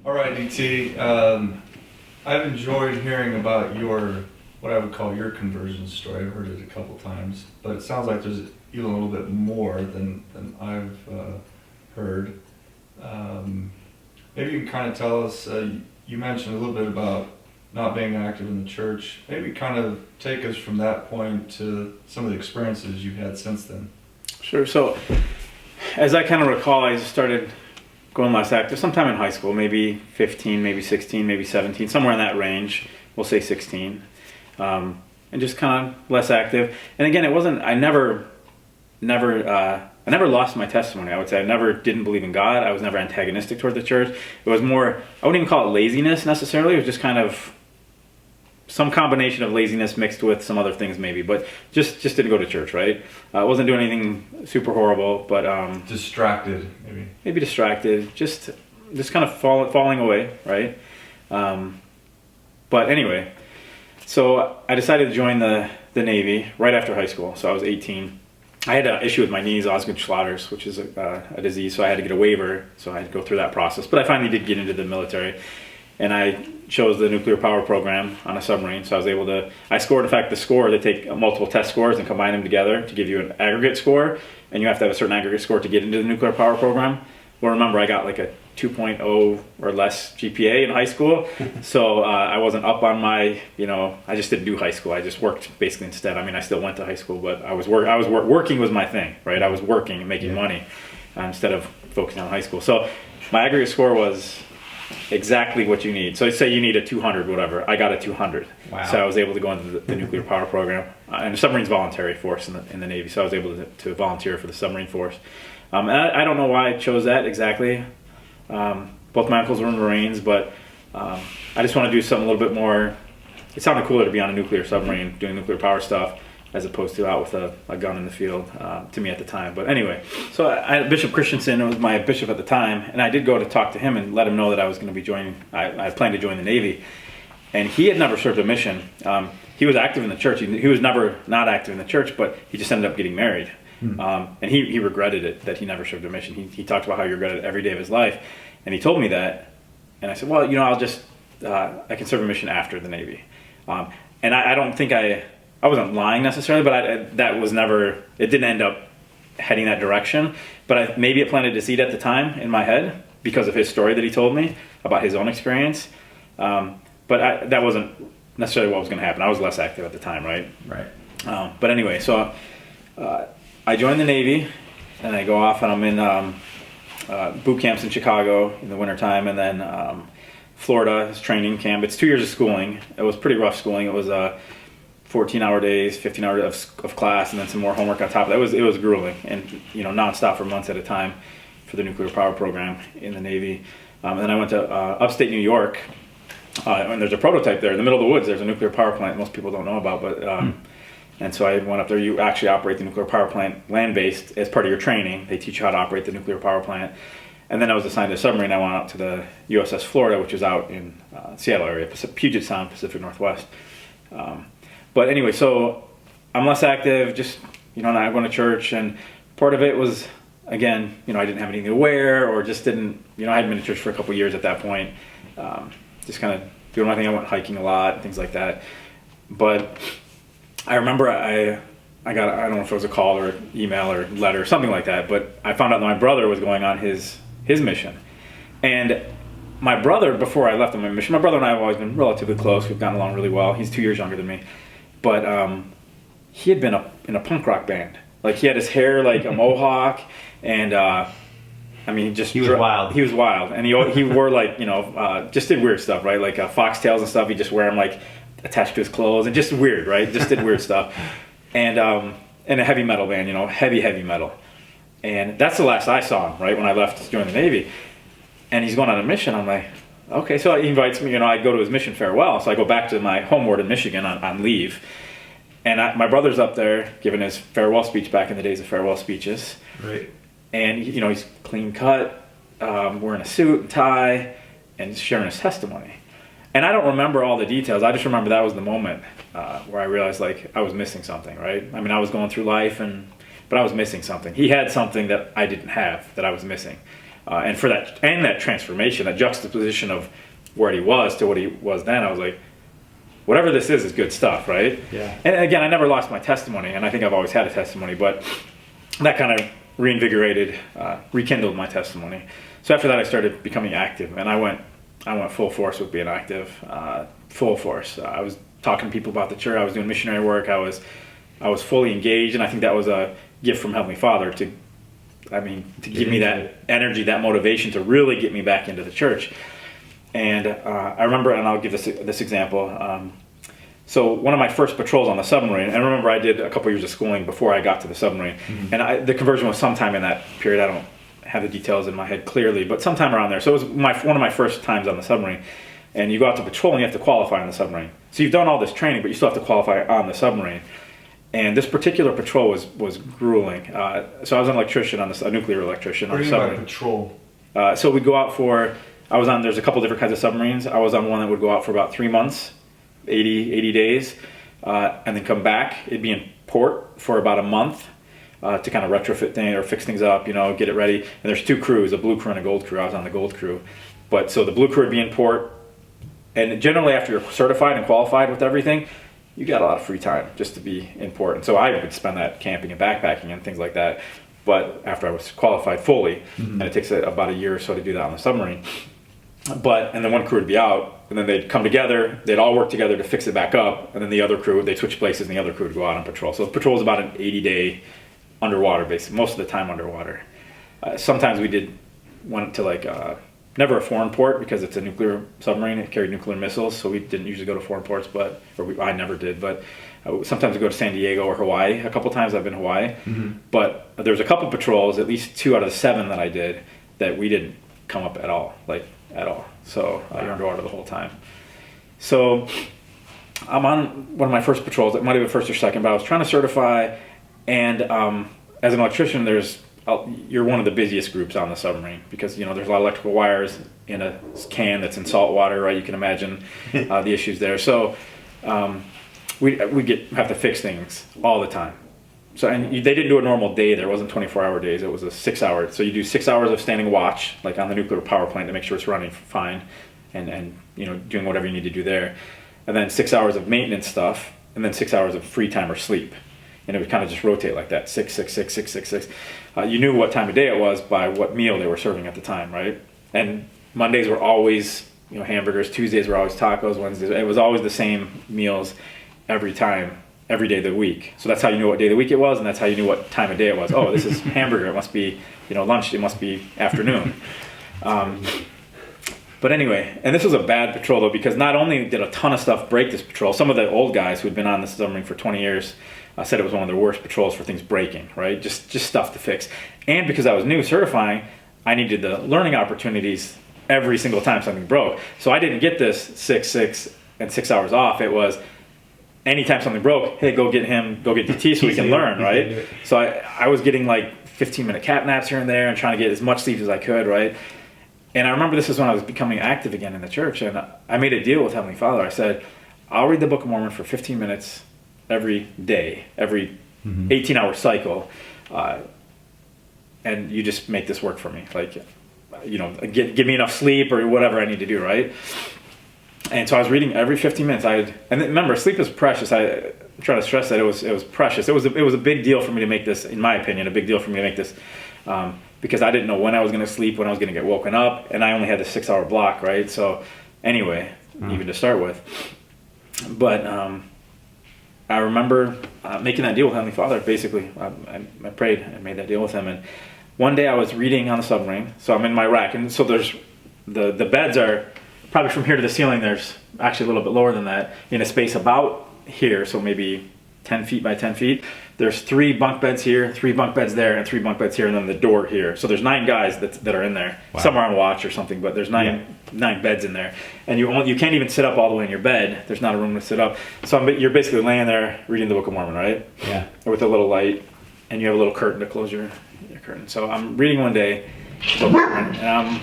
All right, DT. I've enjoyed hearing about what I would call your conversion story. I've heard it a couple times, but it sounds like there's even a little bit more than I've heard. Maybe you can kind of tell us, you mentioned a little bit about not being active in the church. Maybe kind of take us from that point to some of the experiences you've had since then. Sure. So, as I kind of recall, I started going less active sometime in high school, maybe 15, maybe 16, maybe 17, somewhere in that range. We'll say 16. And just kind of less active. And again, it wasn't, I never lost my testimony. I would say I never didn't believe in God. I was never antagonistic toward the church. It was more, I wouldn't even call it laziness necessarily. It was just kind of some combination of laziness mixed with some other things maybe, but just didn't go to church, right? I wasn't doing anything super horrible, but distracted, maybe distracted, just kind of falling away, right? But anyway, so I decided to join the Navy right after high school. So I was 18. I had an issue with my knees, Osgood-Schlatter's, which is a disease, so I had to get a waiver, so I had to go through that process. But I finally did get into the military, and I chose the nuclear power program on a submarine, so I was able to, I scored, in fact, the score, they take multiple test scores and combine them together to give you an aggregate score, and you have to have a certain aggregate score to get into the nuclear power program. Well, remember, I got like a 2.0 or less GPA in high school, so I wasn't up on my, I just didn't do high school. I just worked basically instead. I mean, I still went to high school, but working was my thing, right? I was working and making money instead of focusing on high school. So my aggregate score was exactly what you need. So say you need a 200, whatever. I got a 200. Wow. So I was able to go into the nuclear power program. And the submarine's voluntary force in the Navy, so I was able to volunteer for the submarine force. And I don't know why I chose that exactly. Both my uncles were in the Marines, but I just want to do something a little bit more. It sounded cooler to be on a nuclear submarine doing nuclear power stuff as opposed to out with a gun in the field to me at the time. But anyway, so Bishop Christensen was my bishop at the time, and I did go to talk to him and let him know that I was going to be joining. I planned to join the Navy, and he had never served a mission. He was active in the church. He was never not active in the church, but he just ended up getting married. And he regretted it, that he never served a mission. He talked about how he regretted it every day of his life, and he told me that, and I said, well, I'll just I can serve a mission after the Navy. And I don't think I wasn't lying necessarily, but that was never, it didn't end up heading that direction, but maybe it planted a seed at the time in my head because of his story that he told me about his own experience, but that wasn't necessarily what was going to happen. I was less active at the time, right? But anyway, so I joined the Navy, and I go off, and I'm in boot camps in Chicago in the wintertime, and then Florida is training camp. It's 2 years of schooling. It was pretty rough schooling. It was 14-hour days, 15 hours of class, and then some more homework on top of that. It was grueling, and nonstop for months at a time for the nuclear power program in the Navy. And then I went to upstate New York, and there's a prototype there in the middle of the woods. There's a nuclear power plant most people don't know about, but and so I went up there. You actually operate the nuclear power plant land-based as part of your training. They teach you how to operate the nuclear power plant. And then I was assigned to a submarine. I went out to the USS Florida, which is out in Seattle area, Puget Sound, Pacific Northwest. But anyway, so I'm less active, just, not going to church. And part of it was, again, I didn't have anything to wear, or just didn't, I hadn't been to church for a couple years at that point. Just kind of doing my thing. I went hiking a lot, things like that. But I remember I got, I don't know if it was a call or email or letter, something like that, but I found out that my brother was going on his mission. And my brother, before I left on my mission, my brother and I have always been relatively close. We've gotten along really well. He's 2 years younger than me. But he had been in a punk rock band. Like, he had his hair like a mohawk, and he was wild. He was wild, and he wore like, just did weird stuff, right? Like foxtails and stuff. He'd just wear them like attached to his clothes, and just weird, right? Just did weird stuff. And a heavy metal band, heavy metal. And that's the last I saw him, right, when I left to join the Navy. And he's going on a mission. I'm like, okay. So he invites me, I go to his mission farewell. So I go back to my home ward in Michigan on leave. And my brother's up there giving his farewell speech back in the days of farewell speeches. Right. And, he's clean cut, wearing a suit and tie, and sharing his testimony. And I don't remember all the details. I just remember that was the moment where I realized, like, I was missing something, right? I mean, I was going through life, but I was missing something. He had something that I didn't have, that I was missing. and for that transformation, that juxtaposition of where he was to what he was then, I was like, whatever this is good stuff, right? Yeah. And again, I never lost my testimony, and I think I've always had a testimony, but that kind of reinvigorated, rekindled my testimony. So after that, I started becoming active, and I went full force with being active, full force. I was talking to people about the church. I was doing missionary work. I was fully engaged, and I think that was a gift from Heavenly Father to give me that energy, that motivation to really get me back into the church. And I remember, and I'll give this example. So one of my first patrols on the submarine, and I remember I did a couple years of schooling before I got to the submarine, and the conversion was sometime in that period. I don't have the details in my head clearly, but sometime around there. So it was one of my first times on the submarine. And you go out to patrol and you have to qualify on the submarine. So you've done all this training, but you still have to qualify on the submarine. And this particular patrol was grueling. So I was an electrician a nuclear electrician on the submarine. Patrol? So we'd go out there's a couple different kinds of submarines. I was on one that would go out for about 3 months, 80 days, and then come back. It'd be in port for about a month to kind of retrofit things or fix things up, get it ready. And there's 2 crews, a blue crew and a gold crew. I was on the gold crew. But so the blue crew would be in port, and generally after you're certified and qualified with everything, you got a lot of free time just to be in port. And so I would spend that camping and backpacking and things like that. But after I was qualified fully, and it takes about a year or so to do that on the submarine. And then one crew would be out, and then they'd come together, they'd all work together to fix it back up, and then the other crew, they'd switch places, and the other crew would go out on patrol. So the patrol was about an 80-day underwater base, most of the time underwater. Sometimes we went to never a foreign port because it's a nuclear submarine, it carried nuclear missiles, so we didn't usually go to foreign ports, I never did, but sometimes we go to San Diego or Hawaii. A couple times I've been to Hawaii, but there's a couple patrols, at least 2 out of the 7 that I did, that we didn't come up at all, at all. So you're underwater the whole time. So I'm on one of my first patrols. It might have been first or second, but I was trying to certify. And as an electrician, you're one of the busiest groups on the submarine because there's a lot of electrical wires in a can that's in salt water, right? You can imagine the issues there. So we have to fix things all the time. So they didn't do a normal day there. It wasn't 24-hour days. It was a 6-hour. So you do 6 hours of standing watch, like on the nuclear power plant, to make sure it's running fine, and doing whatever you need to do there, and then 6 hours of maintenance stuff, and then 6 hours of free time or sleep, and it would kind of just rotate like that, 6, 6, 6, 6, 6, 6. You knew what time of day it was by what meal they were serving at the time, right? And Mondays were always hamburgers. Tuesdays were always tacos. Wednesdays it was always the same meals every time. Every day of the week. So that's how you knew what day of the week it was, and that's how you knew what time of day it was. Oh, this is hamburger. It must be, lunch. It must be afternoon. But anyway, and this was a bad patrol though, because not only did a ton of stuff break this patrol, some of the old guys who had been on the submarine for 20 years said it was one of their worst patrols for things breaking, right? Just stuff to fix. And because I was new certifying, I needed the learning opportunities every single time something broke. So I didn't get this 6, 6, and 6 hours off. It was anytime something broke, hey, go get DT so we can learn, right? So I was getting 15-minute cat naps here and there and trying to get as much sleep as I could, right? And I remember this is when I was becoming active again in the church, and I made a deal with Heavenly Father. I said, I'll read the Book of Mormon for 15 minutes every day, every 18-hour cycle, and you just make this work for me. Give me enough sleep or whatever I need to do, right? And so I was reading every 15 minutes. And remember, sleep is precious. I try to stress that it was precious. It was a big deal for me to make this, in my opinion, a big deal for me to make this, because I didn't know when I was going to sleep, when I was going to get woken up, and I only had the 6-hour block, right? So anyway, even to start with. But I remember making that deal with Heavenly Father. Basically, I prayed and made that deal with Him. And one day I was reading on the submarine. So I'm in my rack, and so there's the beds are probably from here to the ceiling. There's actually a little bit lower than that, in a space about here, so maybe 10 feet by 10 feet. There's 3 bunk beds here, 3 bunk beds there, and 3 bunk beds here, and then the door here. So there's 9 guys that are in there. Wow. Some are on watch or something, but there's 9 beds in there, and you can't even sit up all the way in your bed. There's not a room to sit up. So you're basically laying there reading the Book of Mormon, right? Yeah. With a little light, and you have a little curtain to close your curtain. So I'm reading one day, and I'm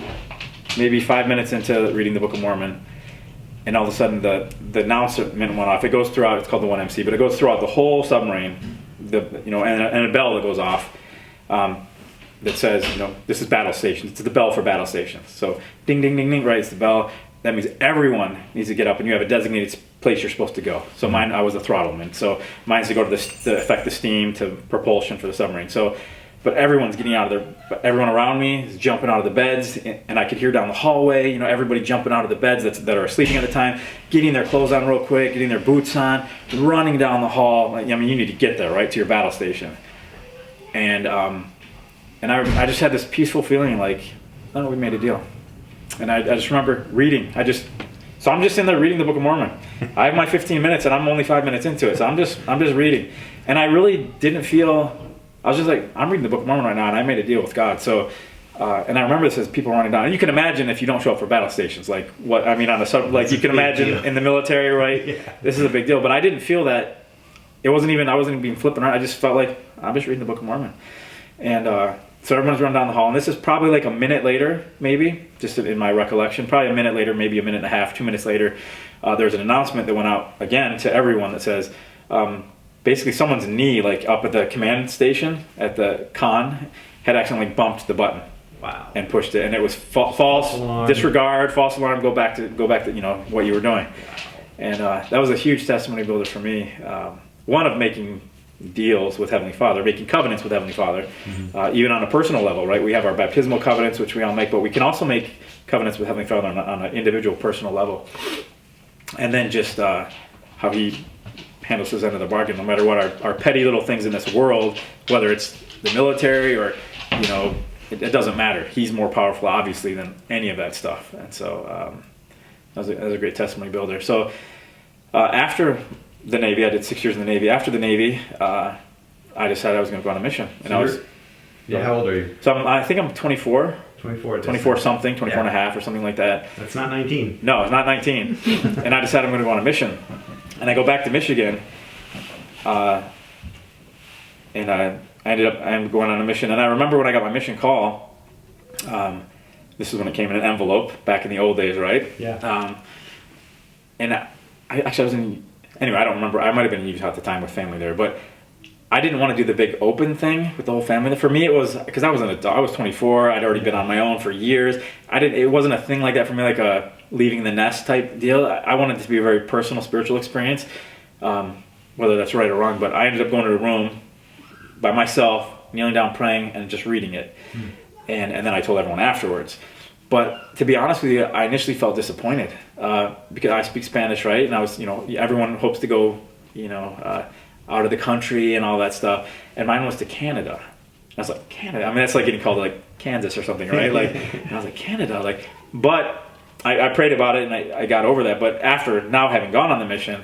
maybe 5 minutes into reading the Book of Mormon, and all of a sudden the announcement went off. It goes throughout. It's called the 1MC, but it goes throughout the whole submarine. And a bell that goes off. that says, this is battle station. It's the bell for battle stations. So ding, ding, ding, ding, right, it's the bell. That means everyone needs to get up, and you have a designated place you're supposed to go. So mine, I was a throttleman. So mine's to go to affect the steam to propulsion for the submarine. So, but everyone's getting out of there. Everyone around me is jumping out of the beds, and I could hear down the hallway, everybody jumping out of the beds that are sleeping at the time, getting their clothes on real quick, getting their boots on, running down the hall. You need to get there, right, to your battle station. And I just had this peaceful feeling like, oh, we made a deal. And I just remember reading. So I'm just in there reading the Book of Mormon. I have my 15 minutes, and I'm only 5 minutes into it. So I'm just reading, and I really didn't feel. I was just like, I'm reading the Book of Mormon right now, and I made a deal with God. So, and I remember this as people running down. And you can imagine if you don't show up for battle stations, like what I mean on you can imagine in the military, right? Yeah. This is a big deal. But I didn't feel that. I wasn't even being flippant around. I just felt like I'm just reading the Book of Mormon, and. So everyone's running down the hall, and this is probably like a minute later, maybe, just in my recollection. Probably a minute later, maybe a minute and a half, 2 minutes later, there's an announcement that went out again to everyone that says, basically someone's knee, like up at the command station at the con, had accidentally bumped the button. Wow. And pushed it, and it was false alarm. Disregard, false alarm. Go back to what you were doing, and that was a huge testimony builder for me. One of making deals with Heavenly Father, making covenants with Heavenly Father, even on a personal level, right? We have our baptismal covenants, which we all make, but we can also make covenants with Heavenly Father on an individual, personal level. And then just how He handles His end of the bargain, no matter what our petty little things in this world, whether it's the military or, it doesn't matter. He's more powerful, obviously, than any of that stuff. And so that was a great testimony builder. So after the Navy, I did 6 years in the Navy. After the Navy, I decided I was going to go on a mission. And how old are you? So I think I'm 24. 24 something, 24 and a half or something like that. That's not 19. No, it's not 19. And I decided I'm going to go on a mission. And I go back to Michigan, and I ended up going on a mission. And I remember when I got my mission call, this is when it came in an envelope back in the old days, right? Yeah. And I was in, anyway, I don't remember. I might have been in Utah at the time with family there, but I didn't want to do the big open thing with the whole family. For me, it was because I was an adult. I was 24. I'd already been on my own for years. It wasn't a thing like that for me, like a leaving the nest type deal. I wanted it to be a very personal, spiritual experience, whether that's right or wrong. But I ended up going to a room by myself, kneeling down, praying, and just reading it. And then I told everyone afterwards. But to be honest with you, I initially felt disappointed because I speak Spanish, right? And I was, everyone hopes to go, out of the country and all that stuff. And mine was to Canada. I was like, Canada? I mean, that's like getting called like Kansas or something, right? And I was like, Canada? But I prayed about it and I got over that. But after now having gone on the mission,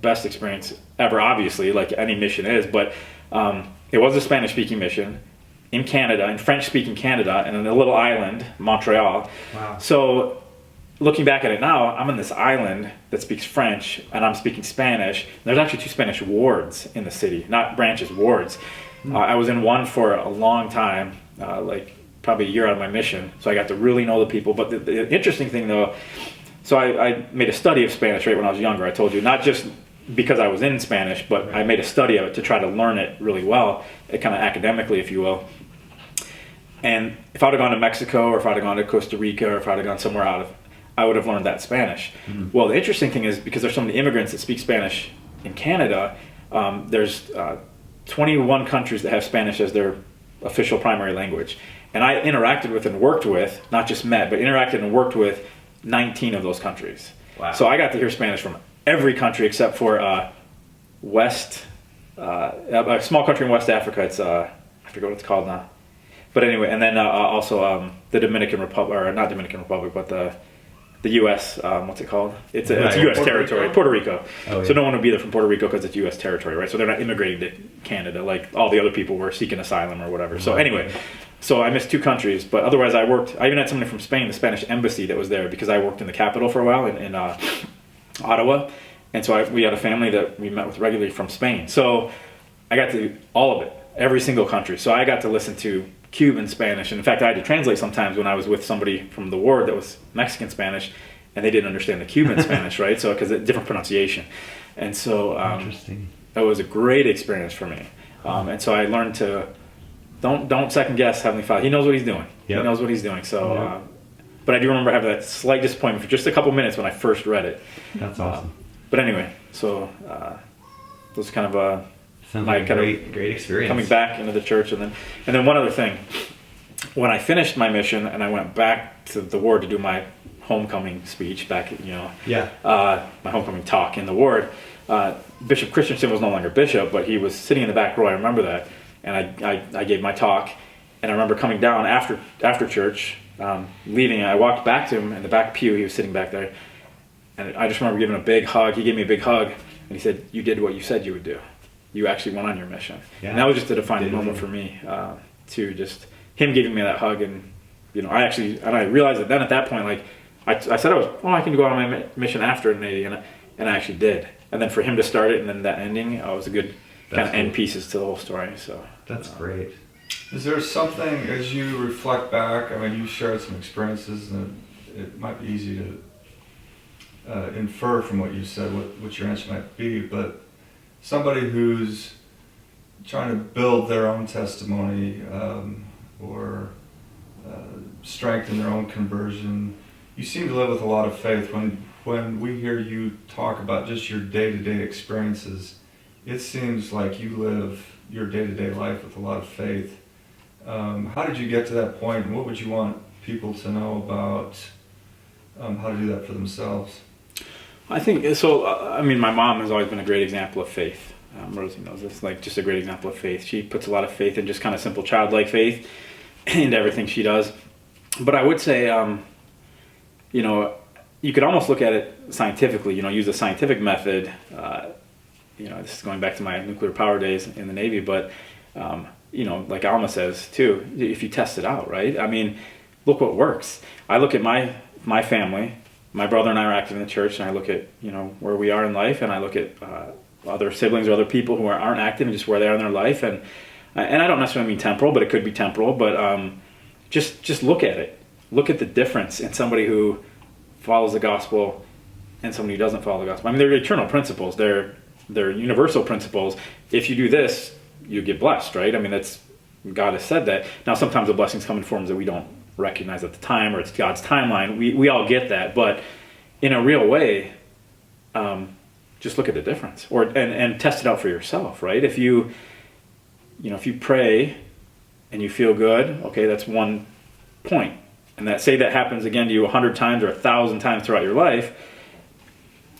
best experience ever, obviously, like any mission is. But it was a Spanish-speaking mission in Canada, in French-speaking Canada, and in a little island, Montreal. Wow. So looking back at it now, I'm on this island that speaks French, and I'm speaking Spanish. There's actually 2 Spanish wards in the city, not branches, wards. I was in one for a long time, like probably a year out of my mission, so I got to really know the people. But the interesting thing, though, so I made a study of Spanish right when I was younger, I told you, not just because I was in Spanish, but I made a study of it to try to learn it really well, kind of academically, if you will. And if I would have gone to Mexico, or if I would have gone to Costa Rica, or if I would have gone somewhere I would have learned that Spanish. Well, the interesting thing is, because there's so many immigrants that speak Spanish in Canada, there's 21 countries that have Spanish as their official primary language. And I interacted with and worked with, not just met, but interacted and worked with 19 of those countries. Wow. So I got to hear Spanish from every country except for a small country in West Africa. It's I forget what it's called now. But anyway, and then also the Dominican Republic, or not Dominican Republic, but the U.S., what's it called? It's a U.S. territory, Puerto Rico. Oh, yeah. So no one would be there from Puerto Rico because it's U.S. territory, right? So they're not immigrating to Canada like all the other people were seeking asylum or whatever. So anyway, so I missed 2 countries, but otherwise I even had somebody from Spain, the Spanish embassy that was there, because I worked in the capital for a while in Ottawa. And so we had a family that we met with regularly from Spain. So I got to all of it, every single country. So I got to listen to Cuban Spanish, and in fact I had to translate sometimes when I was with somebody from the ward that was Mexican Spanish, and they didn't understand the Cuban Spanish, right? So because different pronunciation, and so Interesting. it was a great experience for me, and so I learned to don't second guess Heavenly Father. He knows what he's doing. Yep. He knows what he's doing. So, Yep. but I do remember having that slight disappointment for just a couple minutes when I first read it. That's awesome. But anyway, so those kind of Sounds my like a kind of great experience. coming back into the church, and then one other thing. When I finished my mission and I went back to the ward to do my homecoming speech back, Yeah. my homecoming talk in the ward, Bishop Christensen was no longer bishop, but he was sitting in the back row. I remember that, and I gave my talk, and I remember coming down after church, leaving. I walked back to him in the back pew. He was sitting back there, and I just remember giving a big hug. He gave me a big hug, and he said, "You did what you said you would do. You actually went on your mission." Yeah. And that was just a defining moment for me, too. Just him giving me that hug, and I realized that then at that point, like I said, I can go on my mission after the Navy, and I actually did. And then for him to start it, and then that ending, it was a good kind of end pieces to the whole story. So That's great. Is there something, as you reflect back, I mean, you shared some experiences, and it might be easy to infer from what you said what your answer might be, but somebody who's trying to build their own testimony or strengthen their own conversion, you seem to live with a lot of faith. When we hear you talk about just your day-to-day experiences, it seems like you live your day-to-day life with a lot of faith. How did you get to that point, and what would you want people to know about how to do that for themselves? I think so. I mean, my mom has always been a great example of faith. Rosie knows this, like just a great example of faith. She puts a lot of faith in just kind of simple childlike faith into everything she does. But I would say, you could almost look at it scientifically. Use a scientific method. This is going back to my nuclear power days in the Navy, but like Alma says too, if you test it out, right? I mean, look what works. I look at my family. My brother and I are active in the church, and I look at where we are in life, and I look at other siblings or other people who aren't active and just where they are in their life, and I don't necessarily mean temporal, but it could be temporal. But just look at it. Look at the difference in somebody who follows the gospel and somebody who doesn't follow the gospel. I mean, they're eternal principles. They're universal principles. If you do this, you get blessed, right? I mean, that's God has said that. Now, sometimes the blessings come in forms that we don't recognize at the time, or it's God's timeline. We all get that, but in a real way, just look at the difference, and test it out for yourself, right? If you pray and you feel good, okay, that's one point. And that happens again to you 100 times or 1,000 times throughout your life,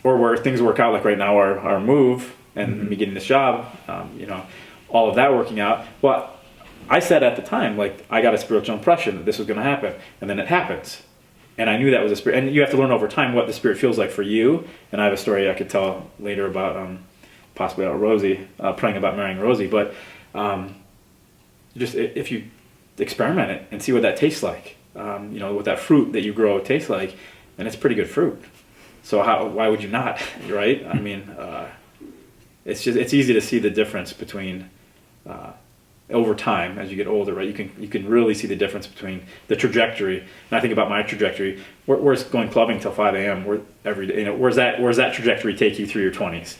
or where things work out, like right now, our move and me getting this job, all of that working out. Well, I said at the time, like, I got a spiritual impression that this was going to happen, and then it happens. And I knew that was a spirit. And you have to learn over time what the spirit feels like for you. And I have a story I could tell later about, possibly about Rosie, praying about marrying Rosie. But just if you experiment it and see what that tastes like, what that fruit that you grow tastes like, then it's pretty good fruit. So why would you not, right? I mean, it's easy to see the difference between over time as you get older, right? You can really see the difference between the trajectory. And I think about my trajectory. Where's going clubbing till 5 a.m. Every day? Where's that trajectory take you through your 20s,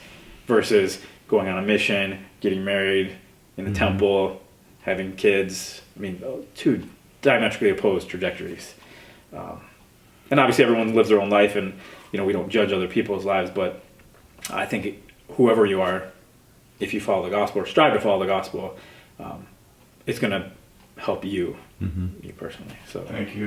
versus going on a mission, getting married in the temple, having kids? I mean, two diametrically opposed trajectories. And obviously, everyone lives their own life, and we don't judge other people's lives. But I think whoever you are, if you follow the gospel or strive to follow the gospel, it's going to help you, you personally. So thank you.